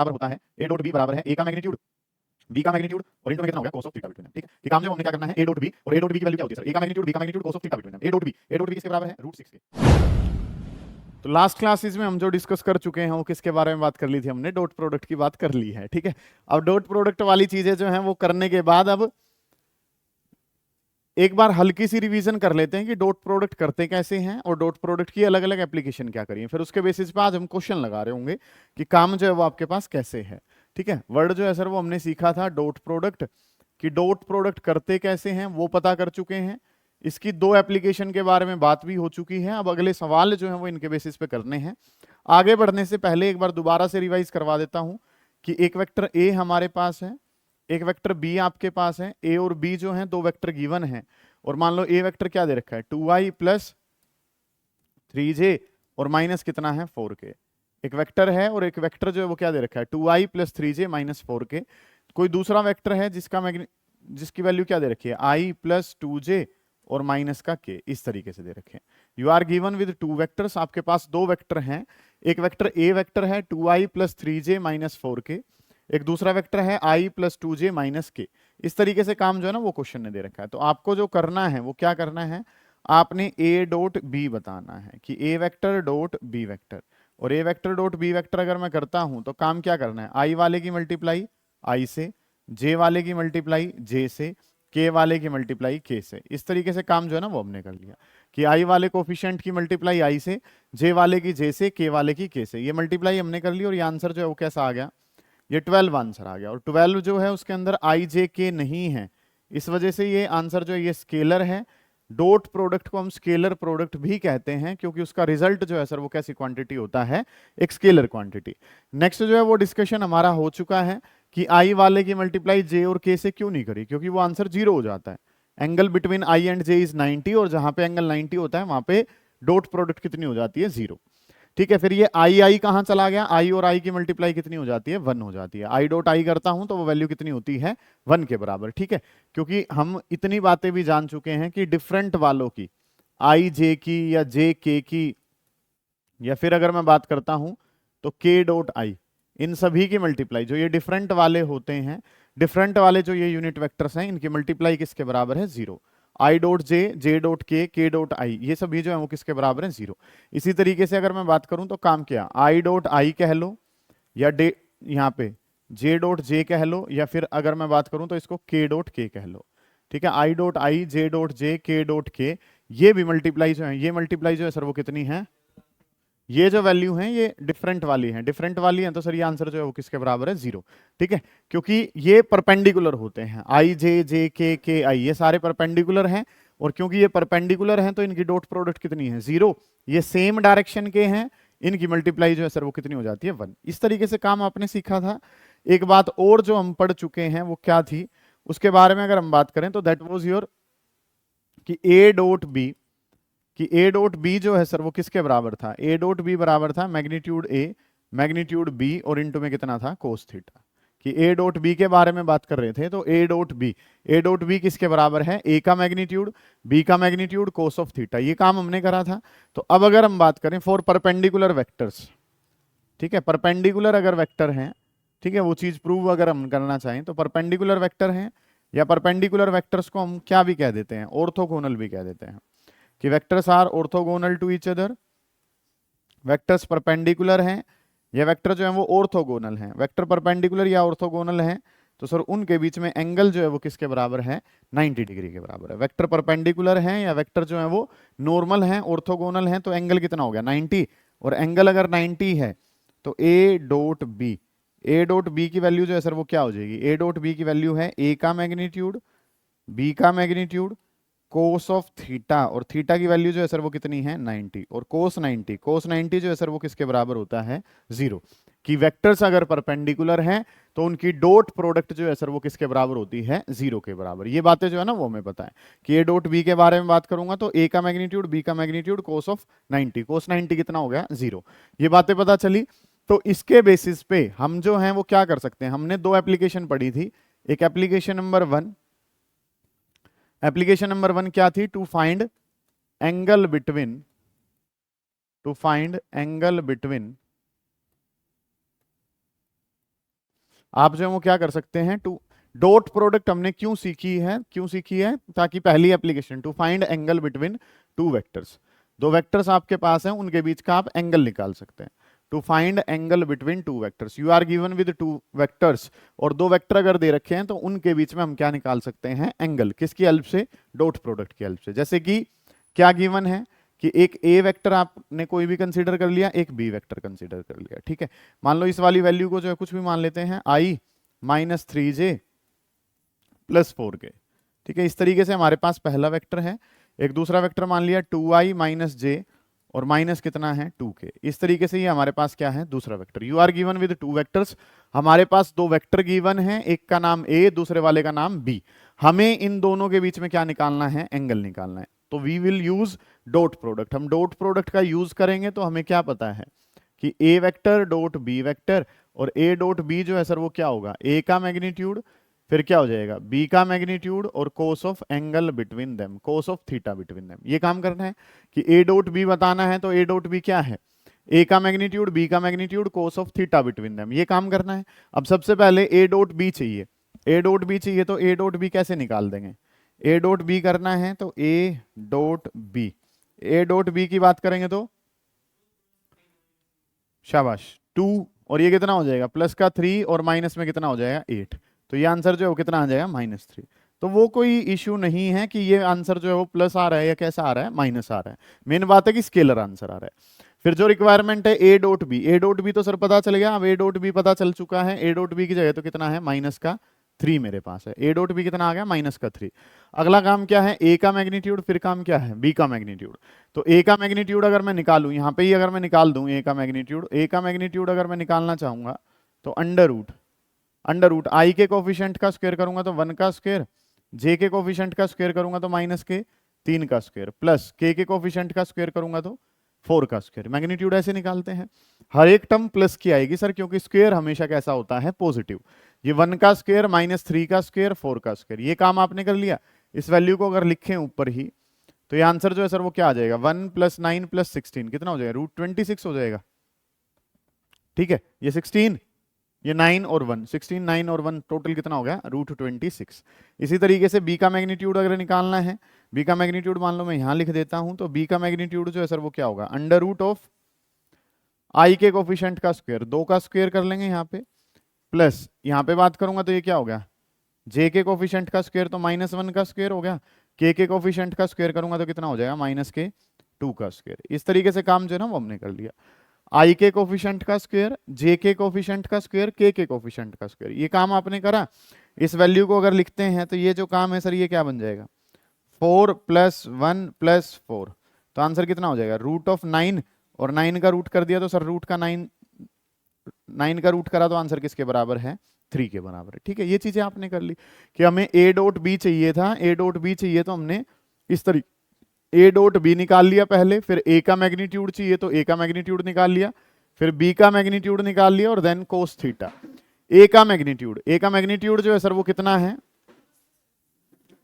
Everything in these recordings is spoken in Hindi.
बराबर होता है ए डॉट बी बराबर है ए का मैग्नीट्यूड बी का मैग्नीट्यूड और इनटू में कितना हो गया cos ऑफ थीटा बिटवीन, ठीक है। कि काम जो हमने क्या करना है ए डॉट बी, और ए डॉट बी की वैल्यू क्या होती है सर, ए का मैग्नीट्यूड बी का magnitude cos of theta between A dot B किसके बराबर है √6 के। तो लास्ट क्लासेस में हम जो डिस्कस कर चुके हैं वो किसके बारे में बात कर ली थी, हमने डॉट प्रोडक्ट की बात कर ली है, ठीक है। अब डॉट प्रोडक्ट वाली चीजें जो हैं वो करने के बाद अब एक बार हल्की सी रिवीजन कर लेते हैं कि डॉट प्रोडक्ट करते कैसे हैं और डॉट प्रोडक्ट की अलग अलग एप्लीकेशन क्या करिए, फिर उसके बेसिस पे आज हम क्वेश्चन लगा रहे होंगे कि काम जो है वो आपके पास कैसे है, ठीक है। वर्ड जो है सर वो हमने सीखा था डॉट प्रोडक्ट, कि डॉट प्रोडक्ट करते कैसे हैं वो पता कर चुके हैं, इसकी दो एप्लीकेशन के बारे में बात भी हो चुकी है। अब अगले सवाल जो है वो इनके बेसिस पे करने हैं। आगे बढ़ने से पहले एक बार दोबारा से रिवाइज करवा देता हूं कि एक वेक्टर ए हमारे पास है, एक वेक्टर बी आपके पास है, ए और बी जो है दो वेक्टर गिवन है, और मान लो ए वेक्टर क्या दे रखा है 2i प्लस 3j और माइनस कितना है 4k। एक वेक्टर है और एक वेक्टर जो है वो क्या दे रखा है 2i plus 3j minus 4k। कोई दूसरा वेक्टर है जिसकी वैल्यू क्या दे रखी है i प्लस 2j और माइनस का k, इस तरीके से दे रखे हैं। You are given with two vectors, आपके पास दो वेक्टर हैं, एक वेक्टर ए वेक्टर है 2i plus 3j minus 4k, एक दूसरा वेक्टर है i plus 2j minus k। इस तरीके से काम जो है ना वो क्वेश्चन ने दे रखा है। तो आपको जो करना है वो क्या करना है, आपने a डॉट बी बताना है कि a vector dot B vector, और a vector dot B vector अगर मैं करता हूं तो काम क्या करना है, i वाले की मल्टीप्लाई i से, j वाले की मल्टीप्लाई j से, k वाले की मल्टीप्लाई k से। इस तरीके से काम जो है ना वो हमने कर लिया कि i वाले कोफिशिएंट की मल्टीप्लाई i से, j वाले की j से, k वाले की k से, ये मल्टीप्लाई हमने कर ली और ये आंसर जो है वो कैसा आ गया, ये 12 आंसर आ गया। और 12 जो है उसके अंदर i j k नहीं है, इस वजह से ये आंसर जो है ये स्केलर है। डॉट प्रोडक्ट को हम स्केलर प्रोडक्ट भी कहते हैं क्योंकि उसका रिजल्ट जो है सर वो कैसी क्वांटिटी होता है, एक स्केलर क्वांटिटी। नेक्स्ट जो है वो डिस्कशन हमारा हो चुका है कि i वाले की मल्टीप्लाई j और k से क्यों नहीं करी, क्योंकि वो आंसर 0 हो जाता है। Angle between i and j is 90, और जहां पे एंगल 90 होता है वहां पे डॉट प्रोडक्ट कितनी हो जाती है 0, ठीक है। फिर ये i कहां चला गया, i और i की मल्टीप्लाई कितनी हो जाती है 1 हो जाती है। i डॉट i करता हूं तो वो वैल्यू कितनी होती है 1 के बराबर, ठीक है। क्योंकि हम इतनी बातें भी जान चुके हैं कि डिफरेंट वालों की i j की या j k की, या फिर अगर मैं बात करता हूं तो k डॉट i, इन सभी की मल्टीप्लाई जो ये डिफरेंट वाले होते हैं, डिफरेंट वाले जो ये यूनिट वेक्टर्स हैं, इनकी मल्टीप्लाई किसके बराबर है 0। i dot j, j dot k, k dot i, ये सभी जो है वो किसके बराबर है 0। इसी तरीके से अगर मैं बात करूं तो काम क्या, i डॉट i कह लो या यहाँ पे j डॉट j कह लो, या फिर अगर मैं बात करूं तो इसको k डॉट k कह लो, ठीक है। i dot i, j dot j, k dot k, ये भी मल्टीप्लाई जो है, ये मल्टीप्लाई जो है सर वो कितनी है, ये जो वैल्यू है ये डिफरेंट वाली है, डिफरेंट वाली है तो सर ये आंसर जो है वो किसके बराबर है 0, ठीक है। क्योंकि ये परपेंडिकुलर होते हैं, i j j k k i ये सारे परपेंडिकुलर हैं, और क्योंकि ये परपेंडिकुलर हैं तो इनकी डॉट प्रोडक्ट कितनी है 0। ये सेम डायरेक्शन के हैं, इनकी मल्टीप्लाई जो है सर वो कितनी हो जाती है 1। इस तरीके से काम आपने सीखा था। एक बात और जो हम पढ़ चुके हैं वो क्या थी, उसके बारे में अगर हम बात करें तो दैट वॉज योर कि a डॉट बी, कि a डॉट बी जो है सर वो किसके बराबर था, a डॉट बी बराबर था मैग्नीट्यूड a मैग्नीट्यूड b और इनटू में कितना था कोस थीटा। कि a डॉट बी के बारे में बात कर रहे थे तो a डॉट बी किसके बराबर है, a का मैग्नीट्यूड, b का मैग्नीट्यूड, कोस ऑफ थीटा। ये काम हमने करा था। तो अब अगर हम बात करें फॉर परपेंडिकुलर वेक्टर्स, ठीक है, परपेंडिकुलर अगर वेक्टर हैं, ठीक है, वो चीज प्रूव अगर हम करना चाहें तो परपेंडिकुलर वेक्टर हैं, या परपेंडिकुलर वेक्टर्स को हम क्या भी कह देते हैं, ऑर्थोगोनल भी कह देते हैं, कि vectors are orthogonal to each other, vectors perpendicular हैं या वेक्टर जो है वो ऑर्थोगोनल हैं। वेक्टर परपेंडिकुलर या ऑर्थोगोनल हैं तो सर उनके बीच में एंगल जो है वो किसके बराबर है 90 डिग्री के बराबर है। वेक्टर परपेंडिकुलर हैं या वेक्टर जो है वो नॉर्मल हैं, ऑर्थोगोनल हैं, तो एंगल कितना हो गया 90, और एंगल अगर 90 है तो a dot B, a dot B की वैल्यू जो है सर वो क्या हो जाएगी, a डॉट बी की वैल्यू है a का मैग्नीट्यूड, b का मैग्नीट्यूड, कोस ऑफ थीटा, और थीटा की वैल्यू जो है सर वो कितनी है 90, और कोस 90 जो है सर वो किसके बराबर होता है 0। कि वेक्टर्स अगर परपेंडिकुलर हैं तो उनकी डॉट प्रोडक्ट जो है सर वो किसके बराबर होती है 0 के बराबर। ये बातें जो है ना वो हमें पता है। कि ए डॉट बी के बारे में बात करूंगा तो ए का मैग्नीट्यूड, बी का मैग्नीट्यूड, कोस ऑफ 90, कोस 90 कितना हो गया 0। ये बातें पता चली। तो इसके बेसिस पे हम जो हैं वो क्या कर सकते हैं, हमने दो एप्लीकेशन पढ़ी थी। एक एप्लीकेशन नंबर 1, एप्लीकेशन नंबर 1 क्या थी, to find angle between, to find angle between आप जो है वो क्या कर सकते हैं, टू डॉट प्रोडक्ट हमने क्यों सीखी है ताकि पहली application to find angle between two vectors, दो वेक्टर्स आपके पास हैं उनके बीच का आप एंगल निकाल सकते हैं। To find angle between two vectors, you are given with two vectors, और दो वेक्टर अगर दे रखे हैं तो उनके बीच में हम क्या निकाल सकते हैं, एंगल। किसकी हेल्प से, डॉट प्रोडक्ट की हेल्प से। जैसे कि क्या गिवन है कि एक ए वेक्टर आपने कोई भी कंसीडर कर लिया, एक बी वेक्टर कंसीडर कर लिया, ठीक है। मान लो इस वाली वैल्यू को जो है कुछ भी मान लेते हैं, आई माइनस 3j प्लस 4k, ठीक है। इस तरीके से हमारे पास पहला वेक्टर है, एक दूसरा वेक्टर मान लिया 2i माइनस जे और माइनस कितना है 2k। इस तरीके से ये हमारे पास क्या है, दूसरा vector. You are given with two vectors, हमारे पास दो वेक्टर गिवन है, एक का नाम a दूसरे वाले का नाम b। हमें इन दोनों के बीच में क्या निकालना है, एंगल निकालना है। तो we will use dot product. हम डॉट प्रोडक्ट का यूज करेंगे तो हमें क्या पता है कि a vector dot b vector, और a डॉट b जो है सर वो क्या होगा, a का मैग्नीट्यूड, फिर क्या हो जाएगा b का मैग्नीट्यूड, और cos of angle between them, cos of theta between them. ये काम करना है कि a डॉट b बताना है, तो a डॉट b क्या है, a का मैग्नीट्यूड b का magnitude cos of theta between them, ये काम करना है। अब सबसे पहले a डॉट b चाहिए, a डॉट b चाहिए, तो a डॉट b कैसे निकाल देंगे, a डॉट b करना है तो a dot b, a dot b की बात करेंगे तो शाबाश 2, और ये कितना हो जाएगा, प्लस का 3 और माइनस में कितना हो जाएगा 8, तो ये आंसर जो है वो कितना आ जाएगा, -3। तो वो कोई इश्यू नहीं है कि ये आंसर जो है वो प्लस आ रहा है या कैसा आ रहा है, माइनस आ रहा है। मेन बात है कि स्केलर आंसर आ रहा है। फिर जो रिक्वायरमेंट है A dot B, A dot B तो सर पता चल गया, अब ए डॉट बी पता चल चुका है, ए डॉट बी की जगह तो कितना है, -3 मेरे पास है, ए डॉट बी कितना आ गया, -3। अगला काम क्या है, ए का मैग्नीट्यूड, फिर काम क्या है, बी का मैग्नीट्यूड। तो ए का मैग्नीट्यूड अगर मैं निकालूं, यहाँ पे ही अगर मैं निकाल दूं ए का मैग्नीट्यूड, ए का मैग्नीट्यूड अगर मैं निकालना चाहूंगा तो अंडर रूट आई के कोफिशिएंट का स्क्वायर करूंगा तो 1 का स्क्वायर, जे के कोफिशिएंट का स्क्वायर करूंगा तो -3 का स्क्वायर, प्लस के कोफिशिएंट का स्क्वायर करूंगा तो 4 का स्क्वायर। मैग्नीट्यूड ऐसे निकालते हैं, हर एक टर्म प्लस की आएगी सर, क्योंकि स्क्वायर हमेशा कैसा होता है, पॉजिटिव। ये 1 का स्क्वायर, -3 का स्क्वायर, 4 का स्क्वायर, ये काम आपने कर लिया। इस वैल्यू को अगर लिखें ऊपर ही तो ये आंसर जो है सर वो क्या आ जाएगा, 1 + 9 + 16 कितना हो जाएगा, √26 हो जाएगा, ठीक है। ये 16, ये 9 और 1, 16 9 और 1 टोटल कितना हो गया, √26। इसी तरीके से b का मैग्नीट्यूड अगर निकालना है, b का मैग्नीट्यूड मान लो मैं यहां लिख देता हूं, तो b का मैग्नीट्यूड जो है सर वो क्या होगा, √ i के कोफिशिएंट का स्क्वायर, 2 का स्क्वायर कर लेंगे यहाँ पे, प्लस यहाँ पे बात करूंगा तो ये क्या हो गया, j के कोफिशिएंट का स्क्वायर तो -1 का स्क्वायर हो गया, k के कोफिशिएंट का स्क्वायर करूंगा तो कितना हो जाएगा, -2 का स्क्वायर। इस तरीके से काम जो है ना वो हमने कर लिया। आई के कोफिशिएंट का स्क्वायर, जे के कोफिशिएंट का स्क्वायर, के कोफिशिएंट का स्क्वायर, ये काम आपने करा। इस वैल्यू को अगर लिखते हैं तो ये जो काम है सर ये क्या बन जाएगा, 4 + 1 + 4, तो आंसर कितना हो जाएगा, √9, और 9 का रूट कर दिया तो सर रूट का 9 का रूट करा तो आंसर किसके बराबर है, 3 के बराबर है, ठीक है। ये चीजें आपने कर ली कि हमें ए डॉट बी चाहिए था, ए डॉट बी चाहिए तो हमने इस तरीके ए डॉट बी निकाल लिया पहले, फिर ए का मैग्नीट्यूड चाहिए तो ए का मैग्नीट्यूड निकाल लिया, फिर बी का मैग्नीट्यूड निकाल लिया, और देन कोस थीटा। ए का मैग्नीट्यूड जो है सर वो कितना है,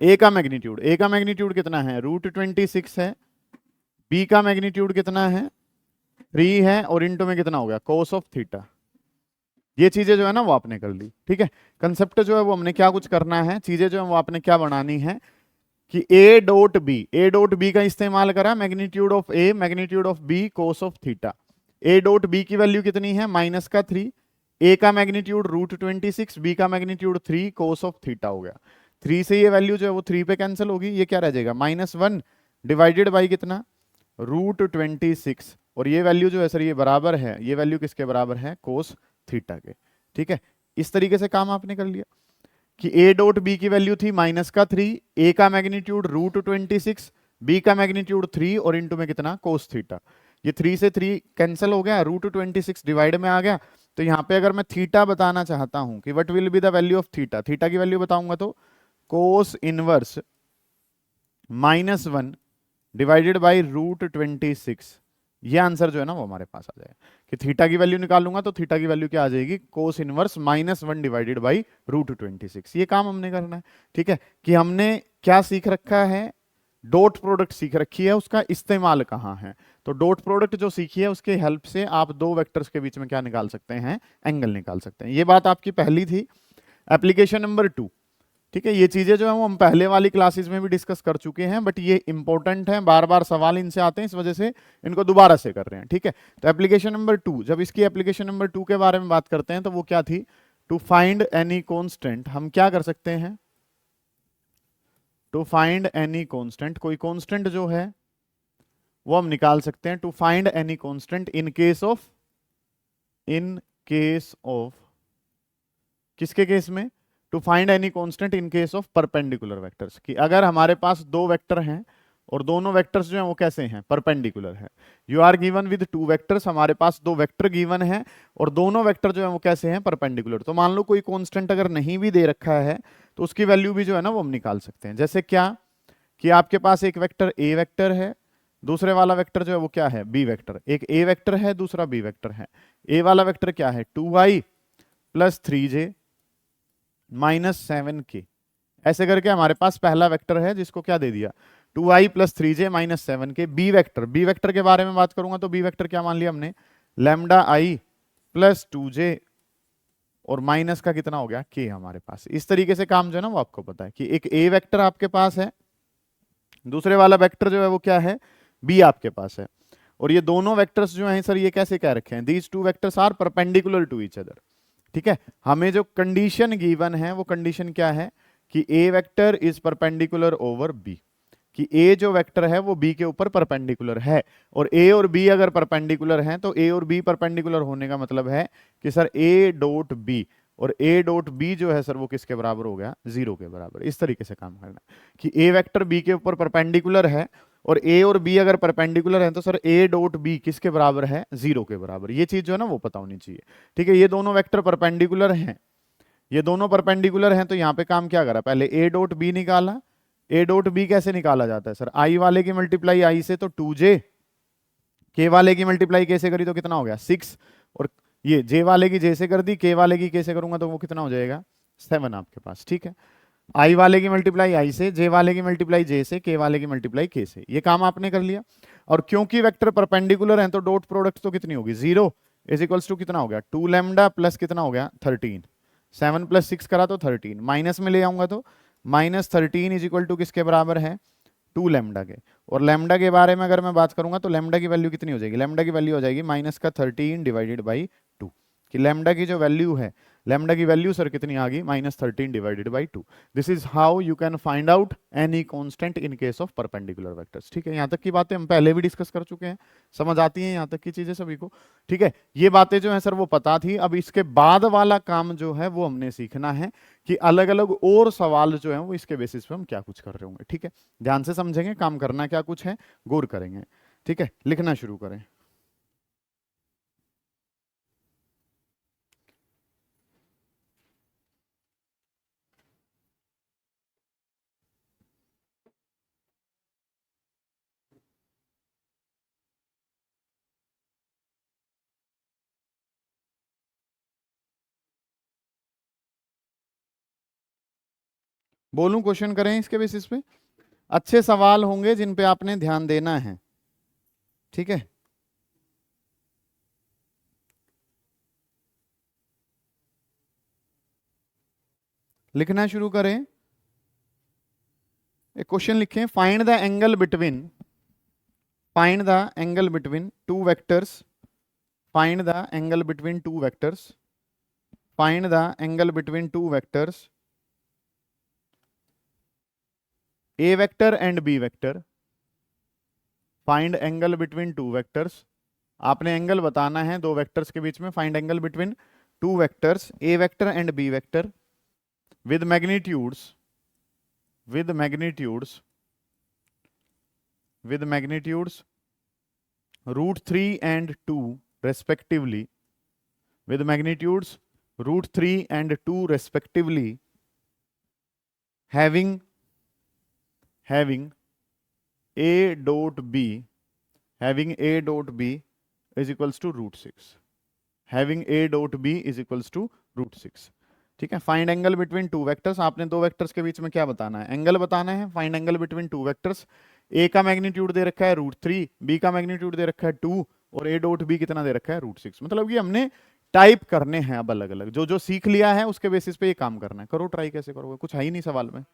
ए का मैग्नीट्यूड कितना है, √26 है, बी का मैग्नीट्यूड कितना है, 3 है, और इनटू में कितना हो गया, कोस ऑफ थीटा। ये चीजें जो है ना वो आपने कर ली, ठीक है। कंसेप्ट जो है वो हमने क्या कुछ करना है, चीजें जो है वो आपने क्या बनानी है कि ए डॉट बी का इस्तेमाल करा, magnitude of A magnitude of B cos of theta. A dot B की वैल्यू कितनी है, -3, ए का मैग्नीट्यूड √26, बी का मैग्नीट्यूड 3 कोस ऑफ थीटा हो गया। 3 से ये वैल्यू जो है वो 3 पे कैंसिल होगी, ये क्या रह जाएगा, -1 डिवाइडेड बाई कितना, √26, और ये वैल्यू जो है सर ये बराबर है, ये वैल्यू किसके बराबर है, कोस थीटा के, ठीक है। इस तरीके से काम आपने कर लिया कि ए डॉट बी की वैल्यू थी -3, ए का मैग्नीट्यूड √26, बी का मैग्नीट्यूड 3, और इनटू में कितना, कोस थीटा। ये 3 से 3 कैंसिल हो गया, √26 डिवाइड में आ गया। तो यहाँ पे अगर मैं थीटा बताना चाहता हूं कि what will be the value of theta, theta की वैल्यू बताऊंगा तो कोस इनवर्स -1 डिवाइडेड बाई √26, ये आंसर जो है ना वो हमारे पास आ जाएगा कि थीटा की वैल्यू निकालूंगा तो थीटा की वैल्यू क्या आ जाएगी, कोस इनवर्स -1 डिवाइडेड बाई √26। ये काम हमने करना है, ठीक है। कि हमने क्या सीख रखा है, डॉट प्रोडक्ट सीख रखी है, उसका इस्तेमाल कहाँ है। तो डॉट प्रोडक्ट जो सीखी है उसके हेल्प से आप दो वेक्टर्स के बीच में क्या निकाल सकते हैं, एंगल निकाल सकते हैं। ये बात आपकी पहली थी। एप्लीकेशन नंबर 2, ठीक है, ये चीजें जो है वो हम पहले वाली क्लासेस में भी डिस्कस कर चुके हैं, बट ये इंपॉर्टेंट है, बार बार सवाल इनसे आते हैं, इस वजह से इनको दोबारा से कर रहे हैं। ठीक है, तो एप्लीकेशन नंबर 2, जब इसकी एप्लीकेशन नंबर 2 के बारे में बात करते हैं तो वो क्या थी, टू फाइंड एनी कॉन्स्टेंट। हम क्या कर सकते हैं, टू फाइंड एनी कॉन्स्टेंट, कोई कॉन्स्टेंट जो है वो हम निकाल सकते हैं। To find any constant in case of, in case of, किसके केस में, to find any constant in case of perpendicular vectors, कि अगर हमारे पास दो वेक्टर हैं और दोनों वेक्टर्स जो हैं वो कैसे हैं, परपेंडिकुलर है। You are given with two vectors, हमारे पास दो वेक्टर गिवन है और दोनों वेक्टर जो है वो कैसे हैं, परपेंडिकुलर। तो मान लो कोई कांस्टेंट अगर नहीं भी दे रखा है तो उसकी वैल्यू भी जो है ना वो हम निकाल सकते हैं। जैसे क्या, कि आपके पास एक वेक्टर ए वेक्टर है, दूसरे वाला वेक्टर जो है वो क्या है, बी वेक्टर। एक ए वेक्टर है, दूसरा बी वेक्टर है। ए वाला वेक्टर क्या है, 2y plus 3j minus 7k। ऐसे करके हमारे पास पहला वेक्टर है जिसको क्या दे दिया, 2i plus 3j minus 7k। B vector, B vector के बारे में बात करूंगा तो बी वेक्टर क्या मान लिया हमने, लैम्डा i प्लस 2j और माइनस का कितना हो गया, k हमारे पास। इस तरीके से काम जो है ना वो आपको पता है कि एक a वेक्टर आपके पास है, दूसरे वाला वेक्टर जो है वो क्या है, b आपके पास है। और ये दोनों वेक्टर्स जो हैं सर ये कैसे कह रखे हैं, these two vectors are perpendicular to each other. ठीक है, हमें जो कंडीशन गिवन है वो कंडीशन क्या है कि A vector is perpendicular over B, कि ए जो वेक्टर है वो बी के ऊपर परपेंडिकुलर है। और ए और बी अगर परपेंडिकुलर हैं तो ए और बी परपेंडिकुलर होने का मतलब है कि सर ए डॉट बी, और ए डॉट बी जो है सर वो किसके बराबर हो गया, 0 के बराबर। इस तरीके से काम करना कि ए वेक्टर बी के ऊपर परपेंडिकुलर है और ए और बी अगर परपेंडिकुलर है तो सर ए डॉट बी किसके बराबर है, 0 के बराबर। ये चीज जो है ना वो पता होनी चाहिए। ठीक है, ये दोनों वेक्टर परपेंडिकुलर हैं, ये दोनों परपेंडिकुलर हैं, तो यहाँ पे काम क्या करा, पहले ए डॉट बी निकाला। ए डॉट बी कैसे निकाला जाता है सर, आई वाले की मल्टीप्लाई आई से तो 2j, के वाले की मल्टीप्लाई के से करी तो कितना हो गया 6, और ये जे वाले की जे से कर दी, के वाले की के से करूंगा तो वो कितना हो जाएगा 7 आपके पास। ठीक है, आई वाले की मल्टीप्लाई आई से, जे वाले की मल्टीप्लाई जे से, के वाले की मल्टीप्लाई के से। ये काम आपने कर लिया। और क्योंकि वेक्टर परपेंडिकुलर हैं तो डॉट प्रोडक्ट तो कितनी होगी, 0 इज इक्वल्स टू कितना हो गया, 2 लैम्डा प्लस कितना हो गया 13, 7 प्लस 6 करा तो 13, माइनस में ले आऊंगा तो माइनस 13 इज इक्वल टू किसके बराबर है, 2 लैम्डा के। और लैम्डा के बारे में अगर मैं बात करूंगा तो लैम्डा की वैल्यू कितनी हो जाएगी, लैम्डा की वैल्यू हो जाएगी माइनस का 13 डिवाइडेड बाई 2, कि लैम्डा की जो वैल्यू है, लैम्डा की वैल्यू सर कितनी आ गई, minus 13 divided by 2। This is how you can find out any constant in case of perpendicular vectors. ठीक है, यहाँ तक की बातें हम पहले भी डिस्कस कर चुके हैं, समझ आती हैं यहाँ तक की चीजें सभी को। ठीक है, ये बातें जो है सर वो पता थी। अब इसके बाद वाला काम जो है वो हमने सीखना है कि अलग अलग और सवाल जो है वो इसके बेसिस पे हम क्या कुछ कर रहे होंगे। ठीक है, ध्यान से समझेंगे, काम करना क्या कुछ है, गौर करेंगे। ठीक है, लिखना शुरू करें। बोलूं, क्वेश्चन करें इसके बेसिस पे। अच्छे सवाल होंगे जिन पे आपने ध्यान देना है। ठीक है, लिखना शुरू करें। एक क्वेश्चन लिखें, find the angle between, find the angle between two vectors, find the angle between two vectors, find the angle between two vectors A vector and B vector, find angle between two vectors. आपने एंगल बताना है दो वेक्टर्स के बीच में, find angle between two vectors A vector and B vector with magnitudes, with magnitudes, with magnitudes root 3 and 2 respectively, with magnitudes root 3 and 2 respectively, having a dot b, having a dot b is equals to root 6, having a dot b is equals to root 6। ठीक है, find angle between two vectors, आपने दो वेक्टर्स के बीच में क्या बताना है, एंगल बताना है। Find angle between two vectors ए का मैग्नीट्यूड दे रखा है √3, बी का मैग्नीट्यूड दे रखा है 2 और ए डॉट बी कितना दे रखा है √6। मतलब कि हमने टाइप करने हैं अब अलग अलग, जो जो सीख लिया है उसके बेसिस पे ये काम करना है। करो ट्राई, कैसे करोगे, कुछ है ही नहीं सवाल में।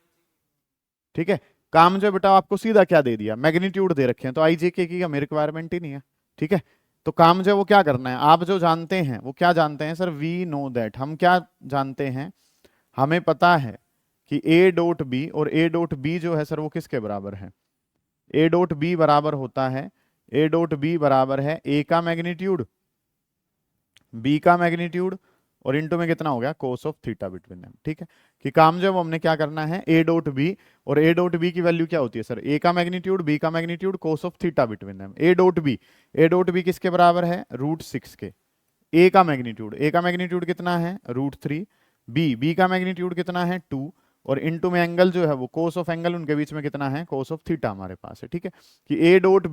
ठीक है, काम जो बेटा आपको सीधा क्या दे दिया, मैग्नीट्यूड दे रखे हैं, तो आई जे के की हमें रिक्वायरमेंट ही नहीं है। ठीक है, तो काम जो वो क्या करना है, आप जो जानते हैं वो क्या जानते हैं सर, वी नो दैट, हम क्या जानते हैं, हमें पता है कि ए डॉट बी, और ए डॉट बी जो है सर वो किसके बराबर है, ए डॉट बी बराबर होता है, ए डॉट बी बराबर है ए का मैग्नीट्यूड, बी का मैग्नीट्यूड, और इनटू में कितना हो गया कोस ऑफ थीटा बिटवीन देम। ठीक है, कि काम जो हमने क्या करना है, ए डॉट बी, और ए डॉट बी की वैल्यू क्या होती है सर, ए का मैग्नीट्यूड, बी का magnitude, cos of theta between them. A dot B, A dot B किसके बराबर है, √6 के। ए का मैग्नीट्यूड, ए का मैग्नीट्यूड कितना है √3, बी का मैग्नीट्यूड कितना है 2, और इनटू में एंगल जो है वो कोस ऑफ एंगल उनके बीच में कितना है, कोस ऑफ थीटा हमारे पास है। ठीक है, कि ए डॉट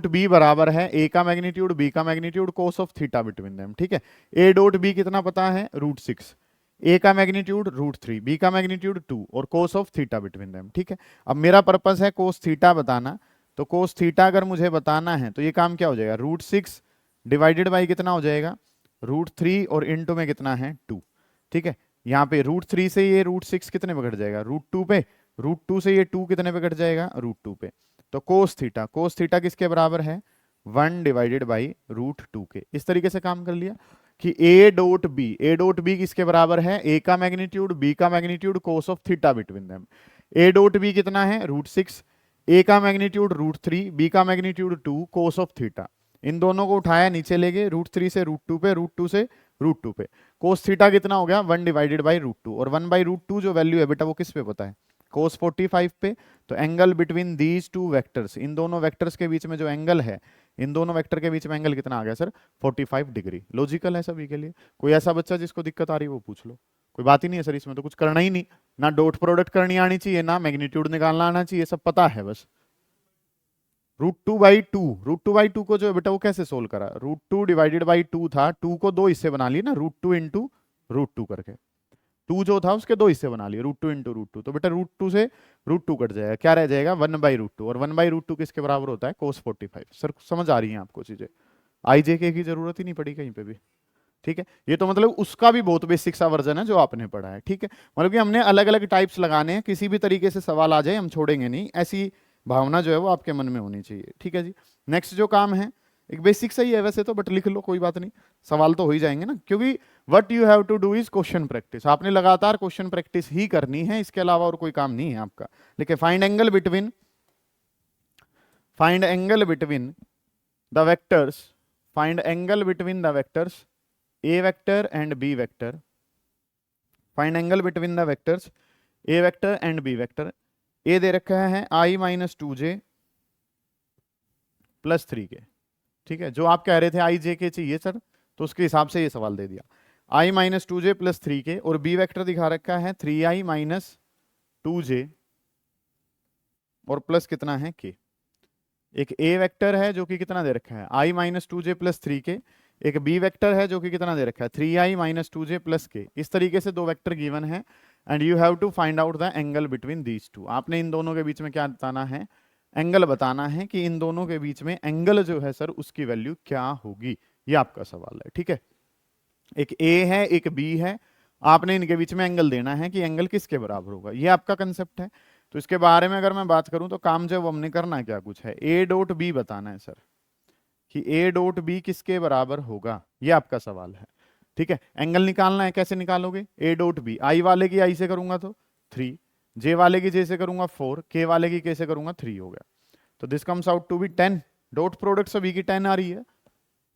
बी बराबर है ए का मैग्नीट्यूड, बी का magnitude, cos of theta between them. ठीक है, ए डॉट बी कितना पता है √6, ए का मैग्नीट्यूड √3, बी का मैग्नीट्यूड 2 और कोस ऑफ थीटा बिटवीन देम। ठीक है, अब मेरा पर्पस है कोस थीटा बताना, तो कोस थीटा अगर मुझे बताना है तो ये काम क्या हो जाएगा, √6 डिवाइडेड बाई कितना हो जाएगा, √3 और इनटू में कितना है 2। ठीक है, यहाँ पे √3 से ये √6 कितने पे घट जाएगा, √2 पे, √2 से ये 2 कितने पे घट जाएगा, √2 पे। तो कोस थीटा किसके बराबर है, 1 डिवाइडेड बाई √2 के। इस तरीके से काम कर लिया कि ए डॉट बी किसके बराबर है, ए का मैग्नीट्यूड, बी का magnitude, cos of theta between them. A dot B कितना है √6, ए का मैग्नीट्यूड √3, बी का मैग्नीट्यूड 2, कोस ऑफ थीटा। इन दोनों को उठाया नीचे ले गए, √3 से √2 पे, √2 से √2 पे। कोस थीटा कितना हो गया, 1 डिवाइडेड बाई √2, और 1/√2 जो वैल्यू है बेटा वो किस पे पता है, कोस 45 पे। तो angle between these two vectors, इन दोनों वेक्टर्स के बीच में जो एंगल है, इन दोनों वेक्टर के बीच में एंगल कितना आ गया सर, 45 डिग्री। लॉजिकल है सभी के लिए। कोई ऐसा बच्चा जिसको दिक्कत आ रही है वो पूछ लो, कोई बात ही नहीं है सर, इसमें तो कुछ करना ही नहीं, ना डॉट प्रोडक्ट करनी आनी चाहिए, ना मैग्नीट्यूड निकालना आना चाहिए, सब पता है बस। √2/2 को जो है बेटा वो कैसे सोल्व करा, √2 डिवाइडेड बाई 2 था, 2 को दो हिस्से बना लिए ना, √2 इंटू √2 करके, 2 जो था उसके दो हिस्से बना लिए, √2 इंटू √2, तो बेटा √2 से √2 कट जाएगा, क्या रह जाएगा 1/√2, और 1/√2 किसके बराबर होता है, कोस 45। सर समझ आ रही है आपको चीजें, आई जे के की जरूरत ही नहीं पड़ी कहीं पे भी। ठीक है, ये तो मतलब उसका भी बहुत बेसिक सा वर्जन है जो आपने पढ़ा है। ठीक है, मतलब कि हमने अलग अलग टाइप्स लगाने हैं, किसी भी तरीके से सवाल आ जाए हम छोड़ेंगे नहीं, ऐसी भावना जो है वो आपके मन में होनी चाहिए। ठीक है जी, नेक्स्ट जो काम है एक बेसिक सही है वैसे तो, बट लिख लो कोई बात नहीं, सवाल तो हो ही जाएंगे ना, क्योंकि what you have to do is question practice, आपने लगातार क्वेश्चन प्रैक्टिस ही करनी है, इसके अलावा और कोई काम नहीं है आपका। लिखे find angle between the vectors, find angle between the vectors A vector and B vector, find angle between the vectors A vector and B vector. A दे रखा है i-2j +3 के। ठीक है, जो आप कह रहे थे आई जे के चाहिए सर, तो उसके हिसाब से ये सवाल दे दिया, i-2j +3 के, और बी वेक्टर दिखा रखा है 3i-2j और प्लस कितना है k। एक ए वेक्टर है जो कि कितना दे रखा है i-2j +3 के, एक बी वेक्टर है जो कि कितना दे रखा है 3i-2j +k। इस तरीके से दो वेक्टर गिवन है, and you have to find out the angle between these two. आपने इन दोनों के बीच में क्या बताना है, एंगल बताना है, कि इन दोनों के बीच में एंगल जो है सर उसकी वैल्यू क्या होगी, ये आपका सवाल है। ठीक है, एक ए है एक बी है, आपने इनके बीच में एंगल देना है कि एंगल किसके बराबर होगा, ये आपका कंसेप्ट है। तो इसके बारे में अगर मैं बात करूं तो काम जो हमने करना क्या कुछ है, ए डॉट बी बताना है सर, कि ए डॉट बी किसके बराबर होगा, ये आपका सवाल है। ठीक है, एंगल निकालना है, कैसे निकालोगे, ए डॉट बी, आई वाले की आई से करूंगा तो 3, जे वाले की जे से करूंगा 4, के वाले की के से करूंगा 3 हो गया, तो this comes out to be 10। Dot product सभी की 10 आ रही है,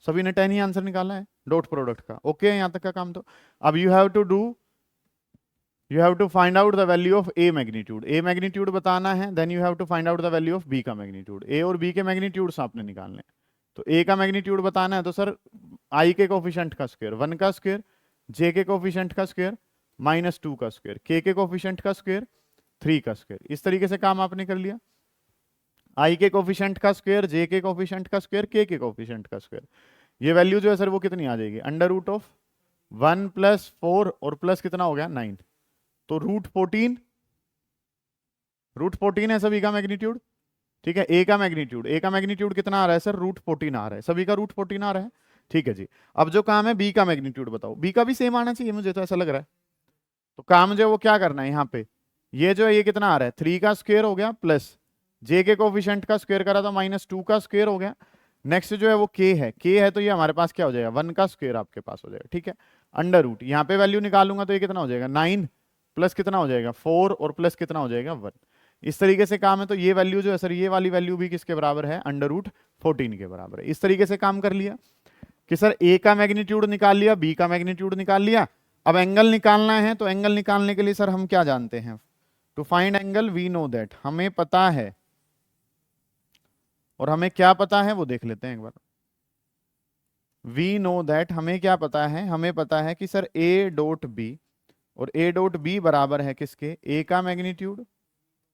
सभी ने 10 ही आंसर निकाला है डॉट प्रोडक्ट का। ओके है यहां तक का काम। तो अब you have to find out the value of A magnitude, A magnitude बताना है, then you have to find out the value of B का मैग्नीट्यूड। ए और बी के मैग्नीट्यूड आपने निकालने हैं, तो ए का मैग्नीट्यूड बताना है, तो सर आई के कोफिशिएंट का स्क्वायर 1 का स्क्वायर, जे के कोफिशिएंट का स्क्वायर -2 का स्क्वायर, के कोफिशिएंट का स्क्वायर 3 का स्क्वायर। इस तरीके से काम आपने कर लिया, आई के कोफिशिएंट का स्क्वायर, जे के कोफिशिएंट का स्क्वायर, के कोफिशिएंट का स्क्वायर। ये वैल्यू जो है सर वो कितनी आ जाएगी, √1 + 4 और प्लस कितना हो गया 9, तो √14 है सभी का मैग्नीट्यूड। ठीक है। ए का मैग्नीट्यूड कितना आ रहा है सर, √14 आ रहा है, सभी का √14 आ रहा है। ठीक है जी। अब जो काम है बी का मैग्नीट्यूड बताओ, बी का भी सेम आना चाहिए, मुझे तो ऐसा लग रहा है। तो काम जो है वो क्या करना है यहाँ पे, ये जो है ये कितना आ रहा है, 3 का स्क्वायर हो गया प्लस जे के कोफिशिएंट का स्क्वायर करा तो -2 का स्क्वायर हो गया। नेक्स्ट जो है वो के है तो ये हमारे पास क्या हो जाएगा, 1 का स्क्वायर आपके पास हो जाएगा। ठीक है। अंडर रूट यहाँ पे वैल्यू निकालूंगा तो ये कितना हो जाएगा, 9 प्लस कितना हो जाएगा 4 और प्लस कितना हो जाएगा 1। इस तरीके से काम है। तो ये वैल्यू जो है सर, ये वाली वैल्यू भी किसके बराबर है, √14 के बराबर है। इस तरीके से काम कर लिया कि सर ए का मैग्नीट्यूड निकाल लिया, बी का मैग्नीट्यूड निकाल लिया। अब एंगल निकालना है, तो एंगल निकालने के लिए सर हम क्या जानते हैं, to find angle we know that, हमें पता है। और हमें क्या पता है वो देख लेते हैं एक बार। वी नो दैट, हमें क्या पता है, हमें पता है कि सर ए डॉट बी, और ए डॉट बी बराबर है किसके, ए का मैग्नीट्यूड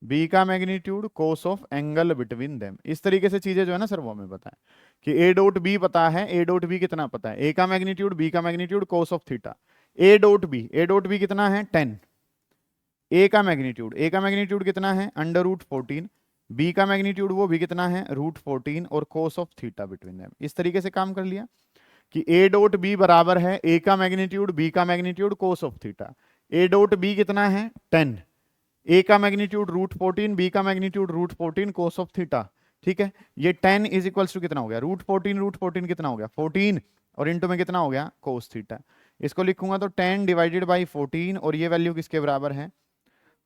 बी का magnitude cos of angle between them. इस तरीके से चीजें जो है ना सर वो हमें पता है कि ए डॉट बी पता है, ए डॉट बी कितना पता है, ए का मैग्नीट्यूड बी का magnitude cos of theta. A dot B कितना है 10, ए का मैग्नीट्यूड कितना है √14, बी का मैग्नीट्यूड वो भी कितना है √14 और कोस ऑफ थीटा बिटवीन देम। इस तरीके से काम कर लिया कि ए डॉट बी बराबर है ए का मैग्नीट्यूड बी का magnitude cos of theta. A dot B कितना है 10, ए का मैग्नीट्यूड √14, बी का मैग्नीट्यूड √14 कोस ऑफ थीटा। ठीक है। ये 10 इज इक्वल्स टू कितना हो गया, √14 कितना हो गया 14, और इंटू में कितना हो गया कोस थीटा। इसको लिखूंगा तो 10 डिवाइडेड बाई 14, और ये वैल्यू किसके बराबर है,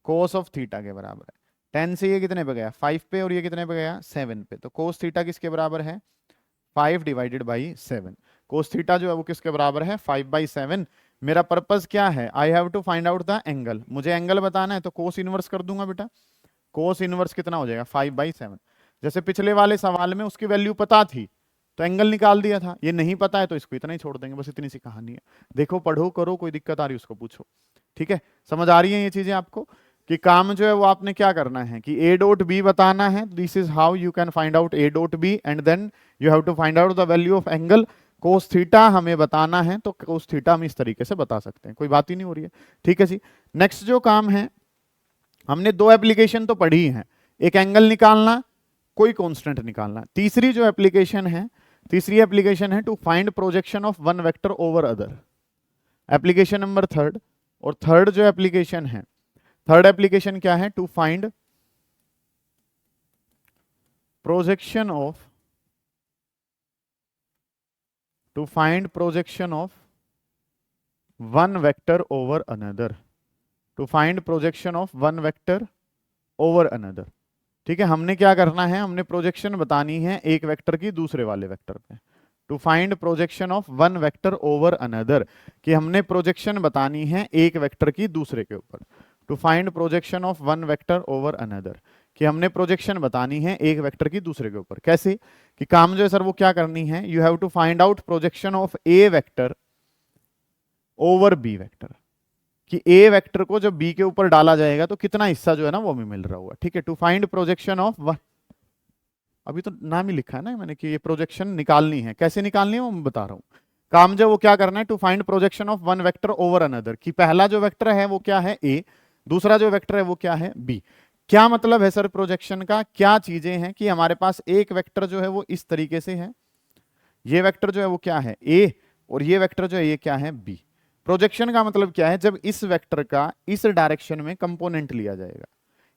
कोस ऑफ थीटा के बराबर है। 10 से ये कितने पे गया 5 पे, और ये कितने पे गया 7 पे, तो कोस थीटा किसके बराबर है 5 डिवाइडेड बाई 7। कोस थीटा जो है वो किसके बराबर है 5/7। मेरा पर्पस क्या है, I have to find out the angle, मुझे एंगल बताना है, तो कोस इनवर्स कर दूंगा बेटा। कोस इनवर्स कितना हो जाएगा 5/7। जैसे पिछले वाले सवाल में उसकी वैल्यू पता थी तो एंगल निकाल दिया था, ये नहीं पता है तो इसको इतना ही छोड़ देंगे, बस इतनी सी कहानी है। देखो पढ़ो करो, कोई दिक्कत आ रही है उसको पूछो। ठीक है। समझ आ रही है ये चीजें आपको, कि काम जो है वो आपने क्या करना है कि ए डॉट बी बताना है, this is how you can find out A dot B, and then you have to find out the value of angle. Cos theta हमें बताना है, तो कोस थीटा हम इस तरीके से बता सकते हैं, कोई बात ही नहीं हो रही है। ठीक है जी। नेक्स्ट जो काम है, हमने 2 एप्लीकेशन तो पढ़ी हैं, एक एंगल निकालना, कोई कांस्टेंट निकालना। तीसरी एप्लीकेशन है to find projection of one vector over other, application number 3। और थर्ड जो एप्लीकेशन है, थर्ड एप्लीकेशन क्या है, to find projection of one vector over another, to find projection of one vector over another. ठीक है। हमने क्या करना है, हमने प्रोजेक्शन बतानी है एक वेक्टर की दूसरे वाले वेक्टर पे, to find projection of one vector over another, कि हमने प्रोजेक्शन बतानी है एक वेक्टर की दूसरे के ऊपर। To find projection of one vector over another, कि हमने प्रोजेक्शन बतानी है एक वेक्टर की दूसरे के ऊपर। कैसे, कि काम जो है सर वो क्या करनी है, you have to find out projection of A vector over B vector, कि ए वेक्टर को जब बी के ऊपर डाला जाएगा तो कितना हिस्सा जो है ना वो हमें मिल रहा होगा। ठीक है। To find projection of one, अभी तो नाम ही लिखा है ना मैंने कि ये प्रोजेक्शन निकालनी है, कैसे निकालनी है वो मैं बता रहा हूं। काम जो वो क्या करना है, to find projection of one vector over another, कि पहला जो वेक्टर है वो क्या है ए, दूसरा जो वेक्टर है वो क्या है बी। क्या मतलब है सर प्रोजेक्शन का, क्या चीजें हैं, कि हमारे पास एक वेक्टर जो है वो इस तरीके से है, ये वेक्टर जो है वो क्या है ए, और ये वेक्टर जो है ये क्या है बी। प्रोजेक्शन का मतलब क्या है, जब इस वेक्टर का इस डायरेक्शन में कंपोनेंट लिया जाएगा,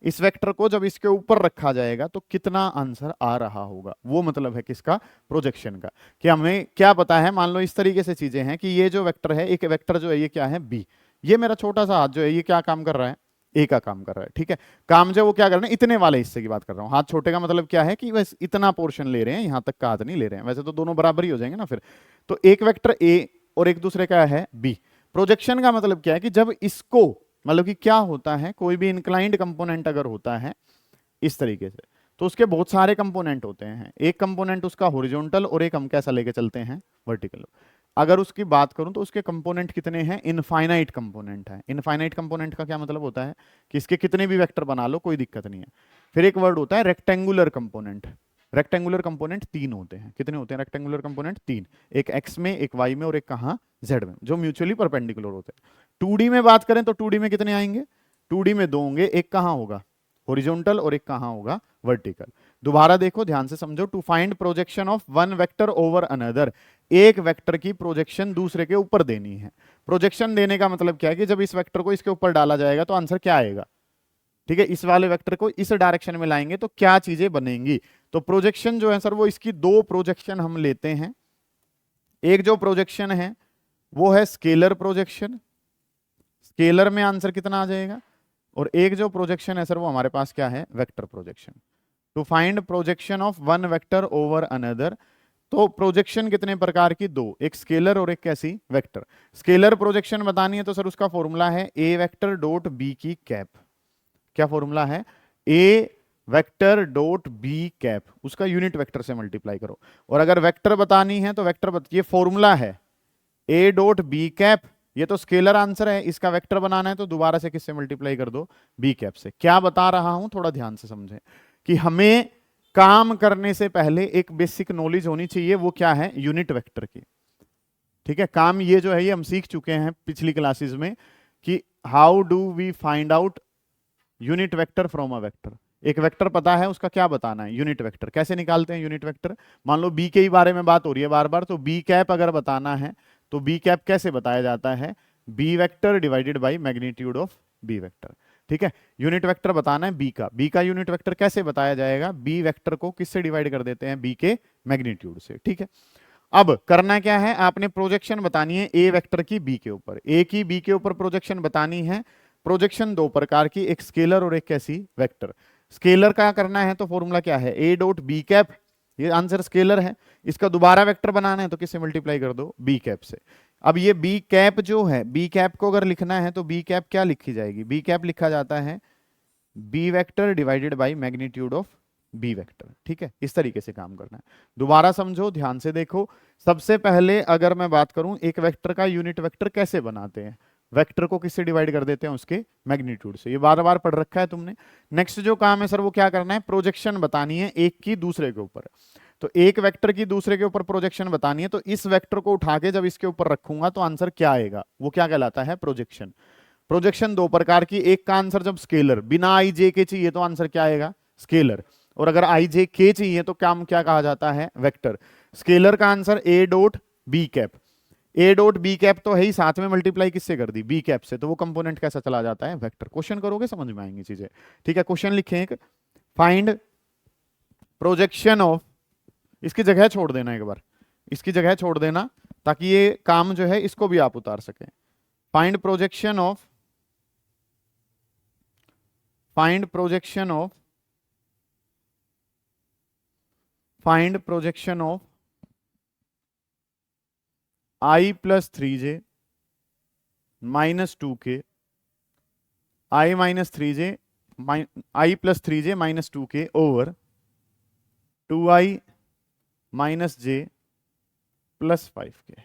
इस वेक्टर को जब इसके ऊपर रखा जाएगा तो कितना आंसर आ रहा होगा, वो मतलब है किसका, प्रोजेक्शन का। कि हमें क्या पता है, मान लो इस तरीके से चीजें हैं कि ये जो वेक्टर है, एक वेक्टर जो है ये क्या है बी, ये मेरा छोटा सा हाथ जो है ये क्या काम कर रहा है, ए का काम कर रहा है। ठीक है। काम जो वो क्या कर रहे हैं, इतने वाले हिस्से की बात कर रहा हूं। हाथ छोटे का मतलब क्या है कि बस इतना पोर्शन ले रहे हैं, यहां तक का हाथ नहीं ले रहे हैं, वैसे तो दोनों बराबर ही हो जाएंगे ना फिर। तो एक वेक्टर ए और एक दूसरे का है बी। प्रोजेक्शन का मतलब क्या है कि जब इसको, मतलब कि क्या होता है, कोई भी इंक्लाइंड कंपोनेंट अगर होता है इस तरीके से, तो उसके बहुत सारे कंपोनेंट होते हैं, एक कंपोनेंट उसका हॉरिजॉन्टल और एक हम कैसा लेके चलते हैं वर्टिकल। अगर उसकी बात करूं तो उसके कंपोनेंट कितने हैं, इनफाइनाइट कंपोनेंट है। इनफाइनाइट कंपोनेंट का क्या मतलब होता है कि इसके कितने भी वेक्टर बना लो कोई दिक्कत नहीं है। फिर एक वर्ड होता है रेक्टेंगुलर कंपोनेंट। रेक्टेंगुलर कंपोनेंट 3 होते हैं, कितने होते हैं रेक्टेंगुलर कंपोनेंट 3, एक एक्स में, एक वाई में और एक कहां जेड में, जो म्यूचुअली परपेंडिकुलर होते हैं। 2D में बात करें तो 2D में कितने आएंगे, 2D में 2 होंगे, एक कहां होगा हॉरिजॉन्टल और एक कहां होगा वर्टिकल। दोबारा देखो, ध्यान से समझो। To find projection of one vector over another, एक वेक्टर की प्रोजेक्शन दूसरे के ऊपर देनी है। प्रोजेक्शन देने का मतलब क्या है कि जब इस वेक्टर को इसके ऊपर डाला जाएगा तो आंसर क्या आएगा, ठीक है। इस वाले वेक्टर को इस डायरेक्शन में लाएंगे तो क्या चीजें बनेंगी। तो प्रोजेक्शन जो है सर वो इसकी दो प्रोजेक्शन हम लेते हैं। एक जो प्रोजेक्शन है वो है स्केलर प्रोजेक्शन, स्केलर में आंसर कितना आ जाएगा, और एक जो प्रोजेक्शन है सर वो हमारे पास क्या है, vector projection. To find projection of one vector over another, तो प्रोजेक्शन कितने प्रकार की, दो, एक स्केलर और एक कैसी, वेक्टर। स्केलर प्रोजेक्शन बतानी है तो सर उसका फॉर्मूला है ए वेक्टर डॉट बी की कैप। क्या फॉर्मूला है, ए वेक्टर डॉट बी कैप, उसका यूनिट वेक्टर से मल्टीप्लाई करो। और अगर वेक्टर बतानी है तो वेक्टर ये फॉर्मूला है ए डॉट बी कैप, ये तो स्केलर आंसर है, इसका वेक्टर बनाना है तो दोबारा से किससे मल्टीप्लाई कर दो, बी कैप से। क्या बता रहा हूं थोड़ा ध्यान से समझें कि हमें काम करने से पहले एक बेसिक नॉलेज होनी चाहिए, वो क्या है, यूनिट वेक्टर की। ठीक है, काम ये जो है ये हम सीख चुके हैं पिछली क्लासेस में कि how do we find out unit vector from a vector. एक वेक्टर पता है, उसका क्या बताना है, यूनिट वेक्टर। कैसे निकालते हैं यूनिट वेक्टर, मान लो बी के ही बारे में बात हो रही है बार बार, तो बी कैप अगर बताना है तो बी कैप कैसे बताया जाता है, B vector divided by magnitude of B vector. ठीक है, यूनिट वेक्टर बताना है बी का यूनिट वेक्टर कैसे बताया जाएगा, बी वेक्टर को किससे डिवाइड कर देते हैं, बी के मैग्नीट्यूड से। ठीक है, अब करना क्या है, आपने प्रोजेक्शन बतानी है ए वेक्टर की बी के ऊपर, ए की बी के ऊपर प्रोजेक्शन बतानी है। प्रोजेक्शन दो प्रकार की, एक स्केलर और एक कैसी, वेक्टर। स्केलर का करना है तो फॉर्मूला क्या है, ए डॉट बी कैप, ये आंसर स्केलर है। इसका दोबारा वेक्टर बनाना है तो किससे मल्टीप्लाई कर दो, बी कैप से। अब ये बी कैप जो है, बी कैप को अगर लिखना है तो बी कैप क्या लिखी जाएगी, बी कैप लिखा जाता है B vector divided by magnitude of B vector. ठीक है, इस तरीके से काम करना है। दोबारा समझो, ध्यान से देखो। सबसे पहले अगर मैं बात करूं एक वेक्टर का यूनिट वेक्टर कैसे बनाते हैं, वेक्टर को किससे डिवाइड कर देते हैं, उसके मैग्नीट्यूड से। ये बार बार पढ़ रखा है तुमने। नेक्स्ट जो काम है सर वो क्या करना है, प्रोजेक्शन बतानी है एक की दूसरे के ऊपर। तो एक वेक्टर की दूसरे के ऊपर प्रोजेक्शन बतानी है, तो इस वेक्टर को उठा के जब इसके ऊपर रखूंगा तो आंसर क्या आएगा, वो क्या कहलाता है, प्रोजेक्शन। प्रोजेक्शन दो प्रकार की, एक का आंसर जब स्केलर बिना आई जे के चाहिए तो आंसर क्या आएगा, स्केलर। और अगर आई जे के चाहिए तो काम क्या कहा जाता है, वेक्टर। स्केलर का answer A dot B cap, A dot B cap तो है ही, साथ में मल्टीप्लाई किससे कर दी, बी कैप से, तो वो कंपोनेंट कैसा चला जाता है, वेक्टर। क्वेश्चन करोगे समझ में आएंगी चीजें। ठीक है, क्वेश्चन लिखें एक, फाइंड प्रोजेक्शन ऑफ, इसकी जगह छोड़ देना एक बार, इसकी जगह छोड़ देना ताकि ये काम जो है इसको भी आप उतार सकें। Find projection of, find projection of, find projection of I plus 3j minus 2k, I minus 3j, I plus 3j minus 2k over 2i minus j plus 5k।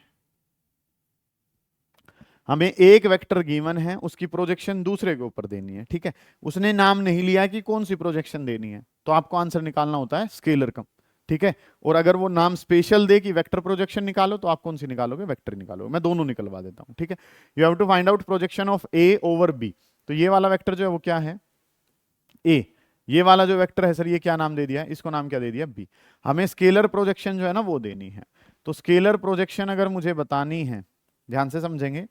हमें एक वेक्टर गिवन है, उसकी प्रोजेक्शन दूसरे के ऊपर देनी है। ठीक है, उसने नाम नहीं लिया कि कौन सी प्रोजेक्शन देनी है, तो आपको आंसर निकालना होता है स्केलर का। ठीक है, और अगर वो नाम स्पेशल दे कि वेक्टर प्रोजेक्शन निकालो तो आप कौन सी निकालोगे, वेक्टर निकालोगे। मैं दोनों निकलवा देता हूं। ठीक है, you have to find out projection of A over B. तो ये वाला वेक्टर जो है वो क्या है, ए। ये वाला जो वेक्टर है सर ये क्या नाम दे दिया, इसको नाम क्या दे दिया, बी। हमें स्केलर प्रोजेक्शन जो है ना वो देनी है। तो स्केलर प्रोजेक्शन अगर मुझे बतानी है, ध्यान से समझेंगे,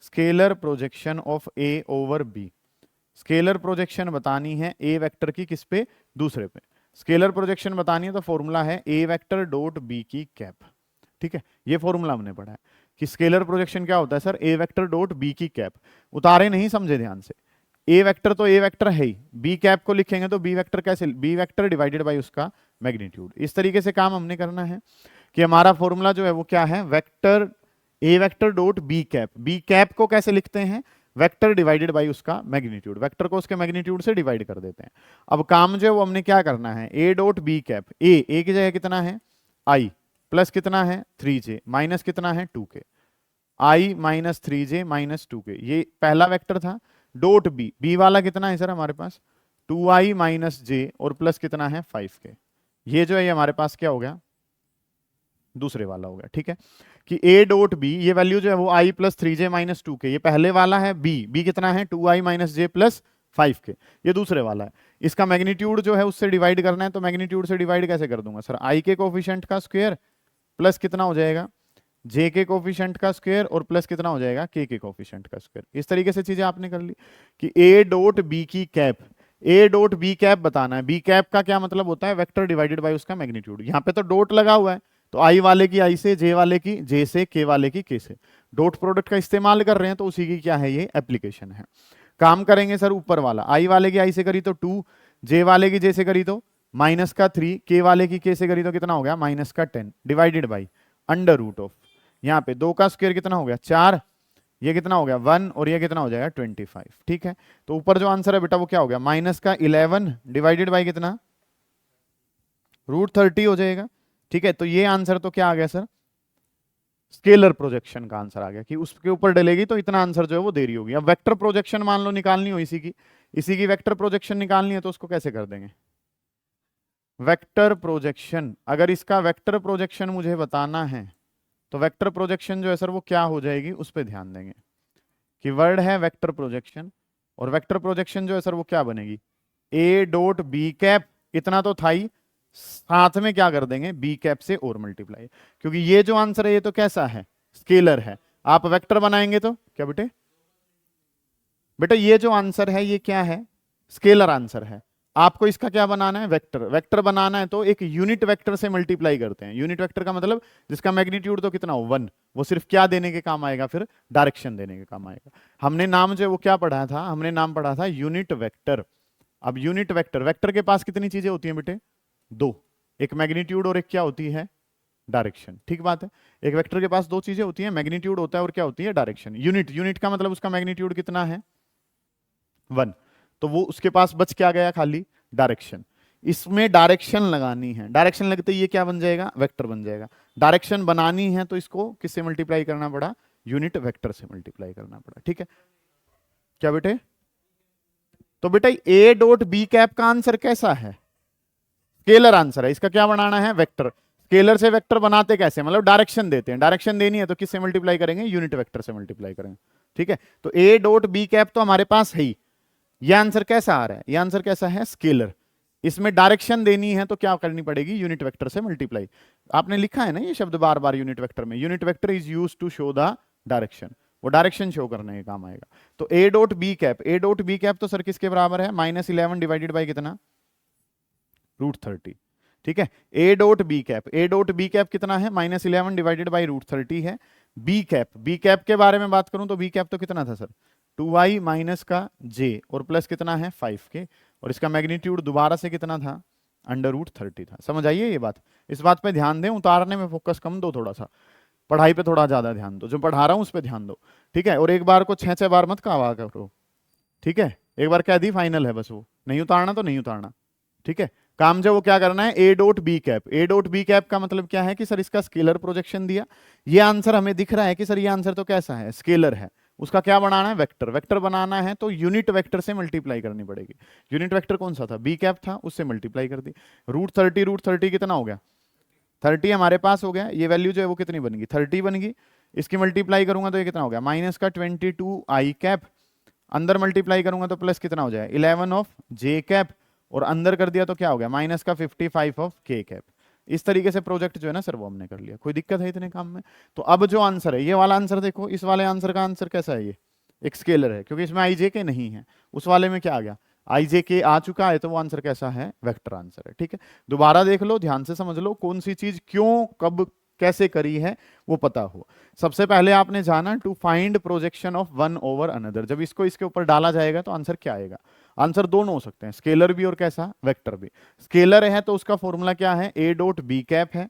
scalar projection of A over B, scalar projection बतानी है ए वेक्टर की किस पे, दूसरे पे। स्केलर प्रोजेक्शन बतानी है तो फॉर्मूला है ए वेक्टर डॉट बी की कैप। ठीक है, ये फॉर्मूला हमने पढ़ा है कि स्केलर प्रोजेक्शन क्या होता है सर, ए वेक्टर डॉट बी की कैप। उतारे नहीं, समझे ध्यान से। ए वेक्टर तो ए वेक्टर है ही, बी कैप को लिखेंगे तो बी वेक्टर कैसे, बी वेक्टर डिवाइडेड बाई उसका मैग्नीट्यूड। इस तरीके से काम हमने करना है कि हमारा फॉर्मूला जो है वो क्या है, vector A vector dot B cap. B cap को कैसे लिखते हैं, वेक्टर डिवाइडेड बाई उसका मैग्नीट्यूड, वेक्टर को उसके मैग्नीट्यूड से डिवाइड कर देते हैं। अब काम जो है वो हमने क्या करना है, ए डॉट बी कैप, ए की जगह कितना है, आई प्लस कितना है 3j माइनस कितना है 2k, आई माइनस 3j माइनस 2k, ये पहला वेक्टर था। डॉट बी, बी वाला कितना है सर हमारे पास 2i माइनस j और प्लस कितना है 5k। ये जो है ये हमारे पास क्या हो गया, दूसरे वाला हो गया। ठीक है, कि a डॉट बी, ये वैल्यू जो है वो i plus 3j minus 2k, ये पहले वाला है बी कितना है 2i माइनस j प्लस 5 के, ये दूसरे वाला है। इसका मैग्नीट्यूड जो है उससे डिवाइड करना है, तो मैग्नीट्यूड से डिवाइड कैसे कर दूंगा सर, आई के कोफिशिएंट का स्क्वायर प्लस कितना हो जाएगा, जे के कोफिशिएंट का स्क्वायर और प्लस कितना हो जाएगा, के कोफिशिएंट का स्क्वायर। इस तरीके से चीजें आपने कर ली कि ए डॉट बी की cap, A dot B cap बताना है। बी कैप का क्या मतलब होता है, वेक्टर डिवाइडेड बाय उसका मैग्नीट्यूड। यहाँ पे तो डॉट लगा हुआ है, तो आई वाले की आई से, जे वाले की जे से, के वाले की के से, डॉट प्रोडक्ट का इस्तेमाल कर रहे हैं, तो उसी की क्या है, ये एप्लीकेशन है। काम करेंगे सर ऊपर वाला, आई वाले की आई से करी तो 2, जे वाले की जे से करी तो -3, के वाले की के से करी तो कितना हो गया, -10, divided by under root of, यहाँ पे 2 का स्क्वायर कितना हो गया 4, ये कितना हो गया 1, और ये कितना हो जाएगा 25। ठीक है, तो ऊपर जो आंसर है बेटा वो क्या हो गया, -11 डिवाइडेड बाई कितना, √30 हो जाएगा। ठीक है, तो ये आंसर तो क्या आ गया सर, स्केलर प्रोजेक्शन का आंसर आ गया कि उसके ऊपर डलेगी तो इतना आंसर जो है वो दे रही होगी। अब वेक्टर प्रोजेक्शन मान लो निकालनी हो इसी की वेक्टर प्रोजेक्शन निकालनी है, तो उसको कैसे कर देंगे, वेक्टर प्रोजेक्शन। अगर इसका वेक्टर प्रोजेक्शन मुझे बताना है तो वेक्टर प्रोजेक्शन जो है सर वो क्या हो जाएगी, उस पर ध्यान देंगे कि वर्ड है वेक्टर प्रोजेक्शन, और वेक्टर प्रोजेक्शन जो है सर वो क्या बनेगी, ए डॉट बी कैप, इतना तो था ही, साथ में क्या कर देंगे, बी कैप से और मल्टीप्लाई, क्योंकि ये जो आंसर है ये तो कैसा है, स्केलर है। आप वेक्टर बनाएंगे तो क्या बेटे, बेटा ये जो आंसर है ये क्या है, स्केलर आंसर है। आपको इसका क्या बनाना है, वेक्टर। वेक्टर बनाना है तो एक यूनिट वेक्टर से मल्टीप्लाई करते हैं। यूनिट वेक्टर का मतलब जिसका मैग्नीट्यूड तो कितना हो 1, वो सिर्फ क्या देने के काम आएगा, फिर डायरेक्शन देने के काम आएगा। हमने नाम जो वो क्या पढ़ा था, हमने नाम पढ़ा था यूनिट वेक्टर। अब यूनिट वेक्टर, वेक्टर के पास कितनी चीजें होती हैं बेटे, 2, एक मैग्नीट्यूड और एक क्या होती है, डायरेक्शन। ठीक बात है, एक वेक्टर के पास 2 चीजें होती हैं, मैग्नीट्यूड होता है और क्या होती है, डायरेक्शन। यूनिट, यूनिट का मतलब उसका मैग्नीट्यूड कितना है 1, तो वो उसके पास बच क्या गया, खाली डायरेक्शन। इसमें डायरेक्शन लगानी है, डायरेक्शन लगते ही ये क्या बन जाएगा, वेक्टर बन जाएगा। डायरेक्शन बनानी है तो इसको किससे मल्टीप्लाई करना पड़ा, यूनिट वेक्टर से मल्टीप्लाई करना पड़ा। ठीक है, क्या बेटे, तो बेटा ए डॉट बी कैप का आंसर कैसा है, स्केलर आंसर है। इसका क्या बनाना है, वेक्टर। स्केलर से वेक्टर बनाते कैसे, मतलब डायरेक्शन देते हैं, डायरेक्शन देनी है तो किससे मल्टीप्लाई करेंगे, यूनिट वेक्टर से मल्टीप्लाई करेंगे। ठीक है, तो ए डॉट बी कैप तो हमारे पास है ही। यह आंसर कैसा आ रहा है, यह आंसर कैसा है, स्केलर। इसमें डायरेक्शन देनी है तो क्या करनी पड़ेगी, यूनिट वेक्टर से मल्टीप्लाई। आपने लिखा है ना ये शब्द बार बार यूनिट वेक्टर में, unit vector is used to show the direction, वो डायरेक्शन शो करने के काम आएगा। तो A dot B cap, A dot B cap तो सर किसके बराबर है, -11 डिवाइडेड बाई कितना, √30। ठीक है, A dot B cap, A dot B cap कितना है, -11 डिवाइडेड बाई √30 है। बी कैप, बी कैप के बारे में बात करूं तो बी कैप तो कितना था सर, 2i माइनस का j और प्लस कितना है 5 के, और इसका मैग्नीट्यूड दोबारा से कितना था, √30 था। समझ आइए ये बात, इस बात पे ध्यान दें, उतारने में फोकस कम दो, थोड़ा सा पढ़ाई पे थोड़ा ज्यादा ध्यान दो, जो पढ़ा रहा हूं उस पर ध्यान दो। ठीक है, और एक बार को 6 बार मत कहा करो। ठीक है, एक बार कह दी फाइनल है बस, वो नहीं उतारना तो नहीं उतारना। ठीक है, काम जो वो क्या करना है, A dot B cap. A dot B cap का मतलब क्या है कि सर इसका स्केलर प्रोजेक्शन दिया, ये आंसर हमें दिख रहा है कि सर ये आंसर तो कैसा है, स्केलर है। उसका क्या बनाना है, वेक्टर। वेक्टर बनाना है तो यूनिट वेक्टर से मल्टीप्लाई करनी पड़ेगी। यूनिट वेक्टर कौन सा था, बी कैप था, उससे मल्टीप्लाई कर दी। √30 कितना हो गया, 30 हमारे पास हो गया। ये वैल्यू जो है वो कितनी बन गई, 30 बन गई। इसकी मल्टीप्लाई करूंगा तो ये कितना हो गया, -22i कैप। अंदर मल्टीप्लाई करूंगा तो प्लस कितना हो जाए, 11 ऑफ जे कैप, और अंदर कर दिया तो क्या हो गया, -55 ऑफ के कैप। इस तरीके से प्रोजेक्ट जो है ना सर वो हमने कर लिया। कोई दिक्कत है इतने काम में? तो अब जो आंसर है, ये वाला आंसर देखो, इस वाले आंसर का आंसर कैसा है, ये एक स्केलर है, क्योंकि इसमें आई जे के नहीं है। उस वाले में क्या आ गया, आई जे के आ चुका है, तो वो आंसर कैसा है, वेक्टर आंसर है। ठीक है, दोबारा देख लो, ध्यान से समझ लो, कौन सी चीज क्यों कब कैसे करी है वो पता हो। सबसे पहले आपने जाना to find projection of one over another. जब इसको इसके ऊपर डाला जाएगा तो आंसर क्या आएगा, आंसर दोनों हो सकते हैं, स्केलर भी और कैसा, वेक्टर भी। स्केलर है तो उसका फॉर्मूला क्या है, ए डॉट बी कैप है।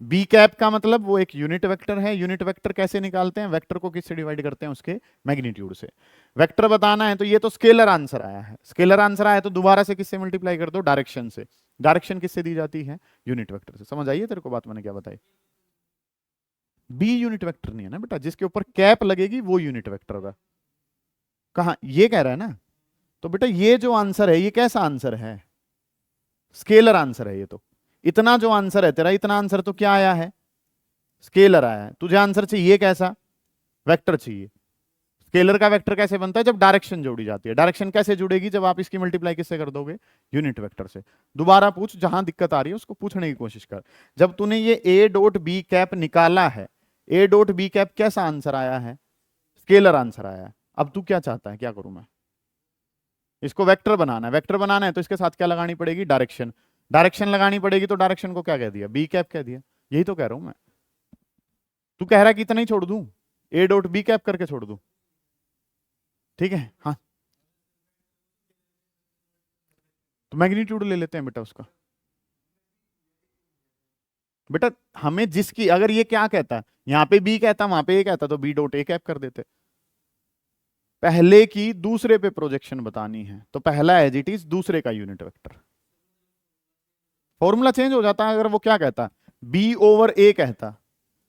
बी कैप का मतलब वो एक यूनिट वेक्टर है। यूनिट वेक्टर कैसे निकालते हैं, वेक्टर को किससे डिवाइड करते हैं, उसके मैग्नीट्यूड से। वेक्टर बताना है तो ये तो स्केलर आंसर आया है, स्केलर आंसर आया तो दोबारा से किससे मल्टीप्लाई कर दो, डायरेक्शन से। डायरेक्शन किससे दी जाती है, यूनिट वेक्टर से। समझ आइए तेरे को बात मैंने क्या बताई। बी यूनिट वेक्टर नहीं है ना बेटा, जिसके ऊपर कैप लगेगी वो यूनिट वेक्टर होगा। कहा, ये कह रहा है ना, तो बेटा ये जो आंसर है ये कैसा आंसर है, स्केलर आंसर है ये। तो इतना जो आंसर है तेरा, इतना आंसर तो क्या आया है, स्केलर आया है। तुझे आंसर चाहिए कैसा, वेक्टर चाहिए। स्केलर का वेक्टर कैसे बनता है? जब डायरेक्शन जोड़ी जाती है। डायरेक्शन कैसे जुड़ेगी? जब आप इसकी मल्टीप्लाई किससे कर दोगे? यूनिट वेक्टर से। दोबारा पूछ, जहां दिक्कत आ रही है उसको पूछने की कोशिश कर। जब तूने ये ए डॉट बी कैप निकाला है, ए डॉट बी कैप कैसा आंसर आया है? स्केलर आंसर आया है। अब तू क्या चाहता है, क्या करूं मैं? इसको वेक्टर बनाना है। वेक्टर बनाना है तो इसके साथ क्या लगानी पड़ेगी? डायरेक्शन। डायरेक्शन लगानी पड़ेगी तो डायरेक्शन को क्या कह दिया? बी कैप कह दिया। यही तो कह रहा हूं मैं। तू कह रहा है कि इतना ही छोड़ दूं, ए डॉट बी कैप करके छोड़ दूं? ठीक है, हाँ। तो मैग्नीट्यूड ले लेते हैं बेटा उसका। बेटा हमें जिसकी, अगर ये क्या कहता, यहां पे बी कहता, वहां पे ए कहता, तो बी डॉट ए कैप कर देते। पहले की दूसरे पे प्रोजेक्शन बतानी है तो पहला एज इट इज दूसरे का यूनिट वेक्टर। फॉर्मूला चेंज हो जाता है अगर वो क्या कहता, बी ओवर ए कहता,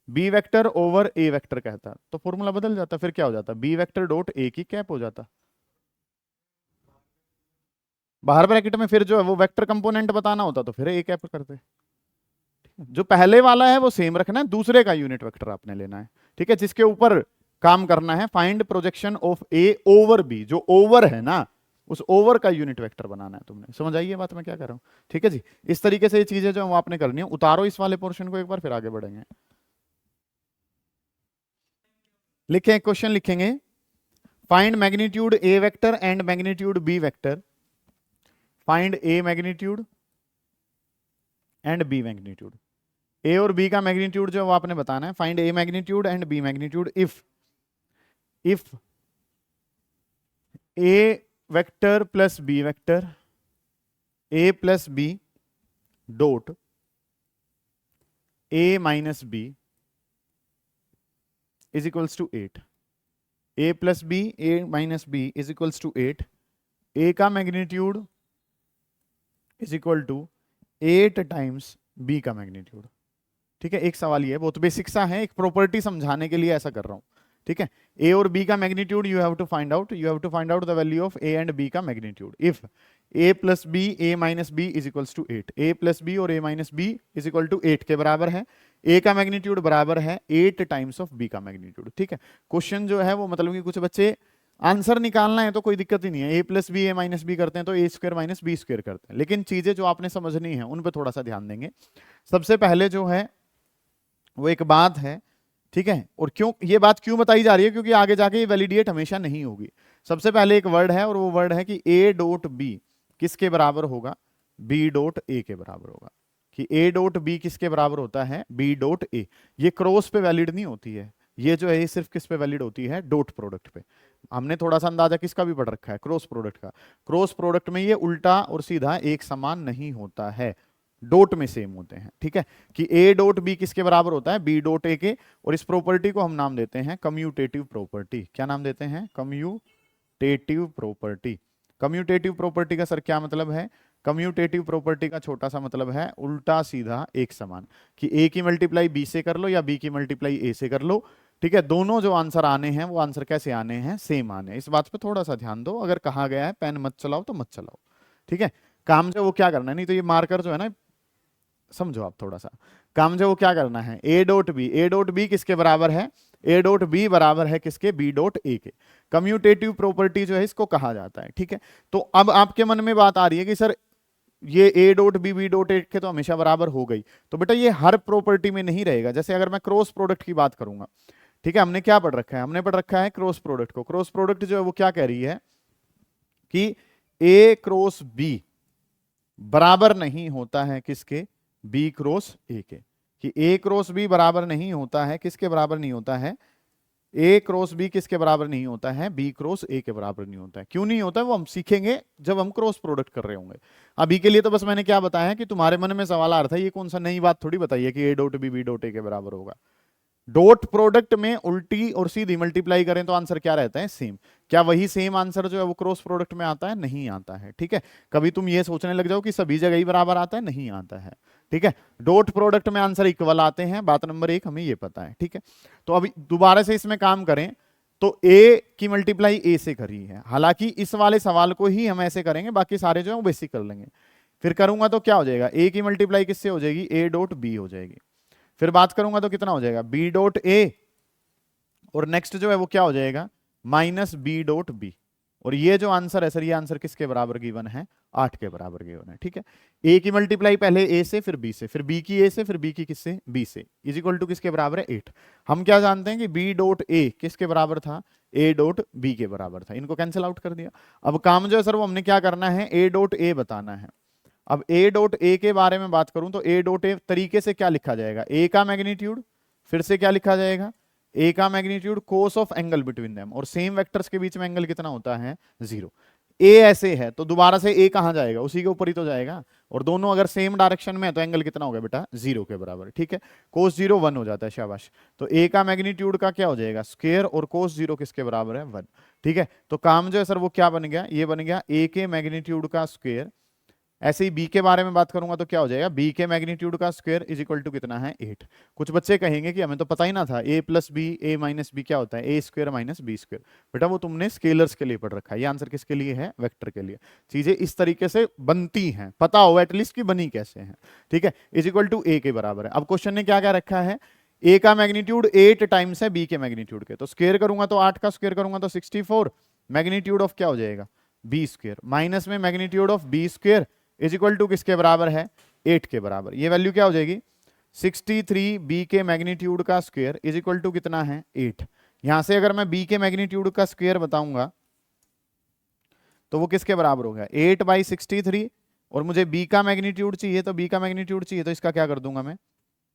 बी वेक्टर ओवर ए वेक्टर कहता, तो फॉर्मूला बदल जाता। फिर क्या हो जाता? बी वेक्टर डॉट ए की कैप हो जाता। बाहर ब्रैकेट में फिर जो है वो वेक्टर कंपोनेंट बताना होता तो फिर ए कैप करते। जो पहले वाला है वो सेम रखना है, दूसरे का यूनिट वेक्टर आपने लेना है। ठीक है, जिसके ऊपर काम करना है, find projection of A over B. जो ओवर है ना, उस ओवर का यूनिट वेक्टर बनाना है तुमने। समझ आई ये बात मैं क्या कर रहा हूं? ठीक है जी, इस तरीके से ये चीजें जो है आपने करनी है। उतारो इस वाले पोर्शन को एक बार, फिर आगे बढ़ेंगे। लिखें, क्वेश्चन लिखेंगे, find magnitude A vector and magnitude B vector. Find A magnitude and B magnitude. A और बी का मैग्नीट्यूड जो है वो आपने बताना है। Find A magnitude and B magnitude if A vector plus B vector, A plus B dot A minus B is equals to 8। A plus B, A minus B is equals to 8। A का magnitude is equal to 8 times B का मैग्नीट्यूड। ठीक है, एक सवाल ये बहुत बेसिक सा है, एक प्रॉपर्टी समझाने के लिए ऐसा कर रहा हूं। ठीक है, ए और बी का magnitude you have to find out, you have to find out the value of A and B का magnitude if A plus B, A minus B is equals to 8। A plus B और A minus B is equal to 8 के बराबर है। ए का मैग्नीट्यूड बराबर है 8 टाइम्स ऑफ बी का मैग्नीट्यूड। ठीक है, क्वेश्चन जो है वो मतलब कि कुछ बच्चे आंसर निकालना है तो कोई दिक्कत ही नहीं है, ए plus B A minus B करते हैं तो ए स्क्वायर माइनस बी स्क्वायर करते हैं, लेकिन चीजें जो आपने समझनी है उन पर थोड़ा सा ध्यान देंगे। सबसे पहले जो है वो एक बात है, ठीक है, और क्यों ये बात क्यों बताई जा रही है, क्योंकि आगे जाके ये वैलिडेट हमेशा नहीं होगी। सबसे पहले एक वर्ड है और वो वर्ड है कि ए डॉट बी किसके बराबर होगा? बी डॉट ए के बराबर होगा। कि ए डॉट बी किसके बराबर होता है? B dot A. ये क्रॉस पे वैलिड नहीं होती है, ये जो है ये सिर्फ किस पे वैलिड होती है? डॉट प्रोडक्ट पे। हमने थोड़ा सा अंदाजा किसका भी पढ़ रखा है? क्रॉस प्रोडक्ट का। क्रॉस प्रोडक्ट में ये उल्टा और सीधा एक समान नहीं होता है, डॉट में सेम होते हैं। ठीक है, कि ए डॉट बी किसके बराबर होता है? बी डॉट ए के। और इस प्रॉपर्टी को हम नाम देते हैं कम्यूटेटिव प्रॉपर्टी। क्या नाम देते हैं? Commutative property. कम्यूटेटिव प्रॉपर्टी का सर क्या मतलब है? कम्यूटेटिव प्रॉपर्टी का छोटा सा मतलब है उल्टा सीधा एक समान, कि ए की मल्टीप्लाई बी से कर लो या बी की मल्टीप्लाई ए से कर लो। ठीक है, दोनों जो आंसर आने हैं वो आंसर कैसे आने हैं? सेम आने हैं। इस बात पे थोड़ा सा ध्यान दो, अगर कहा गया है पेन मत चलाओ तो मत चलाओ। ठीक है, काम जो वो क्या करना है, नहीं तो ये मार्कर जो है ना, समझो आप थोड़ा सा, काम जो वो क्या करना है, A dot B, A dot B किसके बराबर है? ए डॉट बी बराबर है किसके? बी डॉट ए के। कम्यूटेटिव प्रॉपर्टी जो है इसको कहा जाता है। ठीक है, तो अब आपके मन में बात आ रही है कि सर ये A dot B B dot A के तो हमेशा बराबर हो गई, तो बेटा ये हर प्रॉपर्टी में नहीं रहेगा। जैसे अगर मैं क्रॉस प्रोडक्ट की बात करूंगा, ठीक है, हमने क्या पढ़ रखा है? हमने पढ़ रखा है क्रॉस प्रोडक्ट को। क्रॉस प्रोडक्ट जो है वो क्या कह रही है कि ए क्रॉस बी बराबर नहीं होता है किसके? बी क्रॉस ए के। कि ए क्रॉस बी बराबर नहीं होता है, किसके बराबर नहीं होता है? ए क्रॉस बी किसके बराबर नहीं होता है? बी क्रॉस ए के बराबर नहीं होता है। क्यों नहीं होता है वो हम सीखेंगे जब हम क्रॉस प्रोडक्ट कर रहे होंगे। अभी के लिए तो बस मैंने क्या बताया है कि तुम्हारे मन में सवाल आ रहा था, ये कौन सा नई बात थोड़ी बताई है कि A dot B B dot A के बराबर होगा। डॉट प्रोडक्ट में उल्टी और सीधी मल्टीप्लाई करें तो आंसर क्या रहता है? सेम। क्या वही सेम आंसर जो है वो क्रॉस प्रोडक्ट में आता है? नहीं आता है। ठीक है, कभी तुम ये सोचने लग जाओ कि सभी जगह ही बराबर आता है, नहीं आता है। ठीक है, डॉट प्रोडक्ट में आंसर इक्वल आते हैं, बात नंबर 1 हमें ये पता है। ठीक है, तो अभी दोबारा से इसमें काम करें तो ए की मल्टीप्लाई ए से करी है, हालांकि इस वाले सवाल को ही हम ऐसे करेंगे, बाकी सारे जो है वो बेसिक कर लेंगे। फिर करूंगा तो क्या हो जाएगा? ए की मल्टीप्लाई किससे हो जाएगी? ए डॉट बी हो जाएगी। फिर बात करूंगा तो कितना हो जाएगा? बी डॉट ए, और नेक्स्ट जो है वो क्या हो जाएगा? Minus B dot B. और ये जो आंसर है सर, ये आंसर किसके बराबर गिवन है? 8 के बराबर गिवन है। ठीक है, ए की मल्टीप्लाई पहले ए से, फिर बी से, फिर बी की ए से, फिर बी की किससे? बी से, इज इक्वल टू किसके बराबर है? 8। हम क्या जानते हैं कि बी डॉट ए किसके बराबर था? ए डॉट बी के बराबर था। इनको कैंसिल आउट कर दिया। अब काम जो है सर वो हमने क्या करना है? ए डॉट ए बताना है। अब ए डॉट ए के बारे में बात करूं तो ए डॉट ए तरीके से क्या लिखा जाएगा? ए का मैग्नीट्यूड, फिर से क्या लिखा जाएगा? ए का magnitude cos of angle between them, और सेम वेक्टर्स के बीच में एंगल कितना होता है? 0। ए ऐसे है तो दोबारा से ए कहां जाएगा? उसी के ऊपर ही तो जाएगा। और दोनों अगर सेम डायरेक्शन में है तो एंगल कितना हो गया बेटा? 0 के बराबर। ठीक है, कोस 0 1 हो जाता है, शाबाश। तो ए का मैग्नीट्यूड का क्या हो जाएगा? स्क्वायर, और कोस 0 किसके बराबर है? 1। ठीक है, तो काम जो है सर वो क्या बन गया? ये बन गया ए के मैग्नीट्यूड का स्क्वायर। ऐसे ही बी के बारे में बात करूंगा तो क्या हो जाएगा? बी के मैग्नीट्यूड का स्क्वायर इज इक्वल टू कितना है? 8। कुछ बच्चे कहेंगे कि हमें तो पता ही ना था ए plus B, A minus B क्या होता है? ए स्क्वायर माइनस बी स्क्वायर। बेटा वो तुमने स्केलर्स के लिए पढ़ रखा है, ये आंसर किसके लिए है? वेक्टर के लिए। चीजें इस तरीके से बनती हैं, पता हो एटलीस्ट कि बनी कैसे है। ठीक है, इज इक्वल टू ए के बराबर है। अब क्वेश्चन ने क्या क्या रखा है? ए का मैग्नीट्यूड 8 टाइम्स है बी के मैग्नीट्यूड के, तो स्क्वायर करूंगा तो 8 का स्क्वायर करूंगा तो 64, मैग्नीट्यूड ऑफ क्या हो जाएगा? बी स्क्वायर, माइनस में magnitude of B square is equal to किसके बराबर है? 8 के बराबर। ये वैल्यू क्या हो जाएगी? 63 बी के मैग्नीट्यूड का स्क्वायर इज इक्वल टू कितना है? 8। यहां से अगर मैं बी के मैग्नीट्यूड का स्क्वायर बताऊंगा तो वो किसके बराबर हो गया? 8/63। और मुझे बी का मैग्नीट्यूड चाहिए, तो बी का मैग्नीट्यूड चाहिए तो इसका क्या कर दूंगा मैं?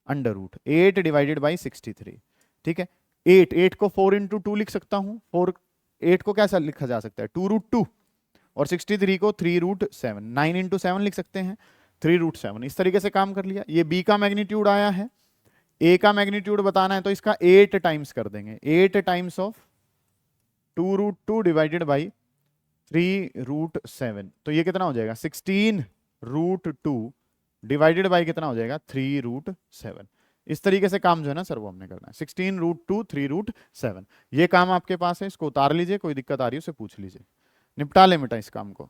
Under root 8 divided by 63। ठीक है, 8 को 4 इंटू 2 लिख सकता हूं। 8 को कैसा लिखा जा सकता है? 2√2। और 63 को 3√7, 9 इंटू 7 लिख सकते हैं, 3√7। इस तरीके से काम कर लिया। ये बी का मैग्नीट्यूड आया है, ए का मैग्नीट्यूड बताना है तो इसका 8 टाइम्स कर देंगे। 8 टाइम्स ऑफ 2√2 डिवाइडेड बाई 3√7, तो ये कितना हो जाएगा? 16√2 डिवाइडेड बाई कितना हो जाएगा? 3√7। इस तरीके से काम जो है ना सर वो हमने करना है। 16√2 3√7, ये काम आपके पास है, इसको उतार लीजिए, कोई दिक्कत आ रही है उसे पूछ लीजिए, निपटा ले बेटा इस काम को।